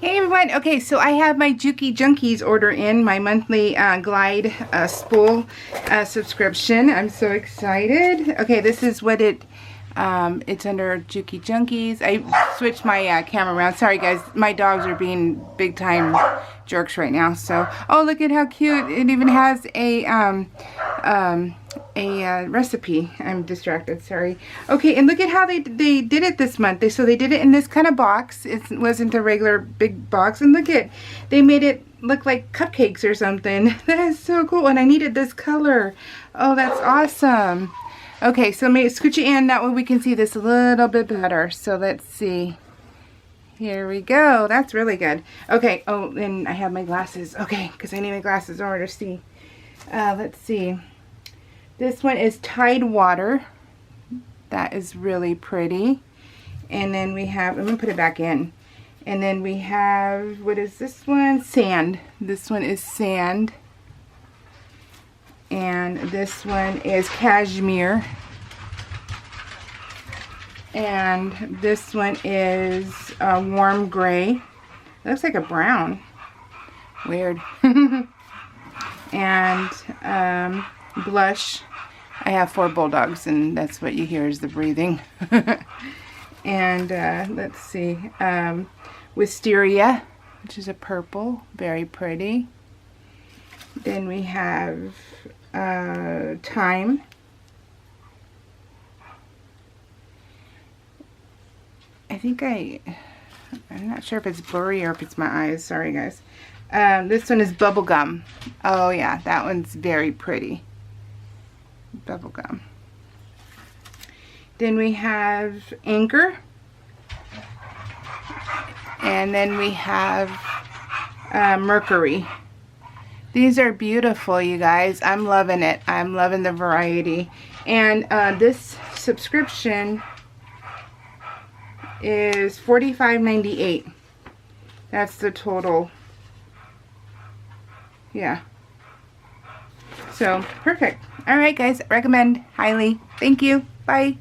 Hey everyone, okay, so I have my Juki Junkies order in, my monthly Glide spool subscription. I'm so excited. Okay, this is what it's under Juki Junkies. I switched my camera around. Sorry guys, my dogs are being big time jerks right now. So, oh look at how cute. It even has a recipe. I'm distracted, sorry. Okay, and look at how they did it this month. So they did it in this kind of box. It wasn't a regular big box. And look at, they made it look like cupcakes or something. That is so cool. And I needed this color. Oh, that's awesome. Okay, so let me scooch it in. That way we can see this a little bit better. So let's see. Here we go. That's really good. Okay, oh, and I have my glasses. Okay, because I need my glasses in order to see. Let's see. This one is Tide Water. That is really pretty. And then we have, I'm going to put it back in. And then we have, what is this one? Sand. This one is Sand. And this one is Cashmere. And this one is Warm Gray. It looks like a brown. Weird. And Blush. I have 4 bulldogs, and that's what you hear is the breathing. And let's see, Wisteria, which is a purple, very pretty. Then we have Thyme. I think I'm not sure if it's blurry or if it's my eyes. Sorry guys. This one is Bubblegum. Oh yeah, that one's very pretty. Bubblegum. Then we have Anchor. And then we have Mercury. These are beautiful, you guys. I'm loving it. I'm loving the variety. And this subscription is $45.98. That's the total. Yeah. So, perfect. Alright guys, recommend highly. Thank you. Bye.